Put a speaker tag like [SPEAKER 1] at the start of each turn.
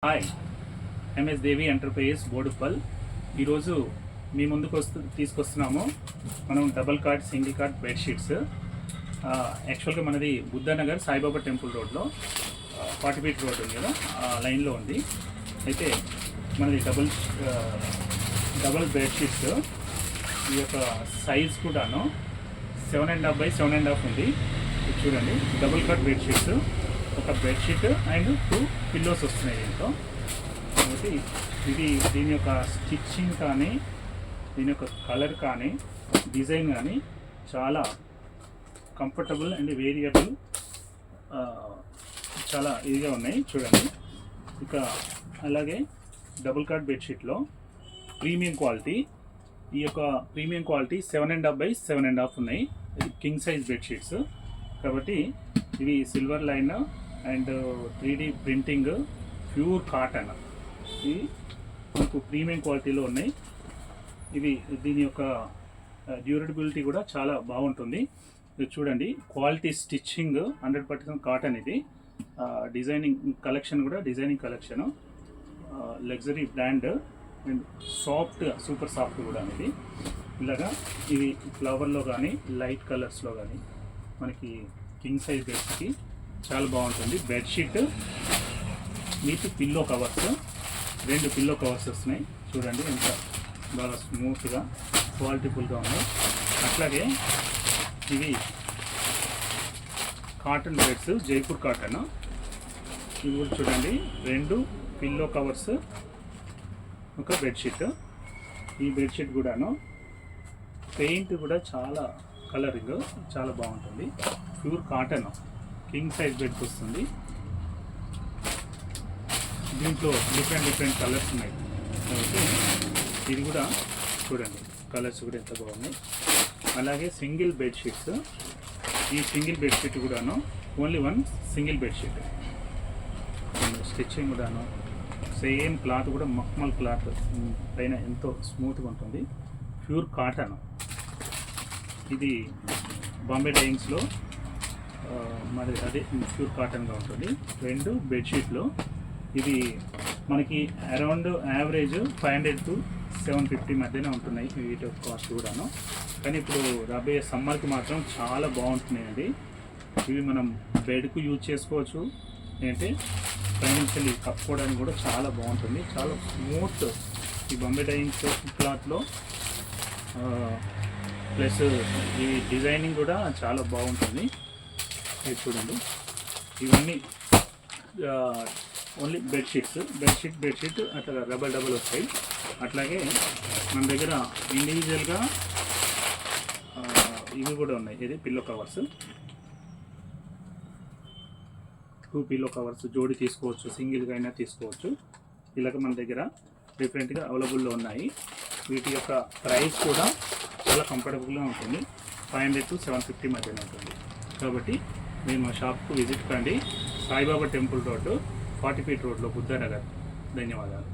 [SPEAKER 1] Hi, MS దేవి enterprises Boduppal. ఈరోజు మీ ముందుకు తీసుకొస్తున్నాము మనం double card single card bedsheets. యాక్చువల్గా మనది బుద్ధనగర్ సాయిబాబా టెంపుల్ రోడ్లో 40 ఫీట్ రోడ్ ఉంది కదా, ఆ లైన్లో ఉంది. అయితే మనది డబల్ బెడ్షీట్స్. ఈ యొక్క సైజ్ కూడాను 7.5 by 7.5 ఉంది. చూడండి, డబుల్ కార్డ్ బెడ్షీట్స్, ఒక బెడ్షీట్ అండ్ 2 పిల్లోస్ వస్తున్నాయి దీంట్లో. కాబట్టి దీని యొక్క స్టిచ్చింగ్ కానీ, దీని యొక్క కలర్ కానీ, డిజైన్ కానీ చాలా కంఫర్టబుల్ అండ్ వేరియబుల్, చాలా ఇదిగా ఉన్నాయి. చూడండి, ఇక అలాగే డబుల్ కార్డ్ బెడ్షీట్లో ప్రీమియం క్వాలిటీ, ఈ యొక్క ప్రీమియం క్వాలిటీ 7.5 by 7.5 ఉన్నాయి. ఇది కింగ్ సైజ్ బెడ్షీట్స్. కాబట్టి ఇవి silver line and 3D printing, pure cotton, ఇవి మనకు ప్రీమియం క్వాలిటీలో ఉన్నాయి. దీని యొక్క డ్యూరబిలిటీ కూడా చాలా బాగుంటుంది. ఇది చూడండి, క్వాలిటీ స్టిచ్చింగ్ 100% కాటన్. ఇది డిజైనింగ్ కలెక్షన్ కూడా designing collection, luxury brand and soft, super soft కూడా ఇది. ఇలాగా ఇవి ఫ్లవర్లో కానీ లైట్ కలర్స్లో కానీ మనకి కింగ్ సైజ్ బెడ్స్కి చాలా బాగుంటుంది. Bedsheet with pillow covers, 2 pillow covers వస్తున్నాయి. చూడండి ఎంత బాగా స్మూత్గా క్వాలిటీఫుల్గా ఉన్నాయి. అట్లాగే ఇవి కాటన్ బెడ్స్, జైపూర్ కాటన్. ఇవి కూడా చూడండి, 2 పిల్లో కవర్స్, ఒక బెడ్షీట్. ఈ బెడ్షీట్ కూడాను పెయింట్ కూడా చాలా కలరింగ్ చాలా బాగుంటుంది. ప్యూర్ కాటన్, కింగ్ సైజ్ బెడ్కి వస్తుంది. దీంట్లో డిఫరెంట్ కలర్స్ ఉన్నాయి. కాబట్టి ఇది కూడా చూడండి, కలర్స్ కూడా ఎంత బాగున్నాయి. అలాగే సింగిల్ బెడ్షీట్స్. ఈ సింగిల్ బెడ్షీట్ కూడాను ఓన్లీ 1 సింగిల్ బెడ్షీట్. స్టిచ్చింగ్ కూడాను సేమ్ క్లాత్ కూడా మక్మల్ క్లాత్ పైన ఎంతో స్మూత్గా ఉంటుంది. Pure cotton. ఇది బాంబే డైయింగ్స్లో మరి అదే ప్యూర్ కాటన్గా ఉంటుంది. 2 బెడ్షీట్లు. ఇది మనకి అరౌండ్ యావరేజ్ 500 to 750 మధ్యనే ఉంటున్నాయి వీటి కాస్ట్ కూడాను. కానీ ఇప్పుడు రాబోయే సమ్మర్కి మాత్రం చాలా బాగుంటున్నాయండి. ఇవి మనం బెడ్కు యూజ్ చేసుకోవచ్చు, ఏంటంటే ఫైనాన్షియల్లీ కప్పుకోవడానికి కూడా చాలా బాగుంటుంది. చాలా స్మూత్ ఈ బాంబే డైయింగ్స్ క్లాత్లో, ప్లస్ ఈ డిజైనింగ్ కూడా చాలా బాగుంటుంది. ఇది చూడండి, ఇవన్నీ ఓన్లీ బెడ్షీట్ అట్లా డబల్ వస్తాయి. అట్లాగే మన దగ్గర ఇండివిజువల్గా ఇవి కూడా ఉన్నాయి. ఇది పిల్లో కవర్స్, 2 పిల్లో కవర్స్ జోడి తీసుకోవచ్చు, సింగిల్గా అయినా తీసుకోవచ్చు. ఇలాగ మన దగ్గర డిఫరెంట్గా అవైలబుల్లో ఉన్నాయి. వీటి యొక్క ప్రైస్ కూడా చాలా కంఫర్టబుల్గా ఉంటుంది. 500 to 750 మధ్యన ఉంటుంది. కాబట్టి మీరు మా షాప్కు విజిట్ కండి. సాయిబాబా టెంపుల్ రోడ్డు, 40 ఫీట్ రోడ్లో, బుద్ధనగర్. ధన్యవాదాలు.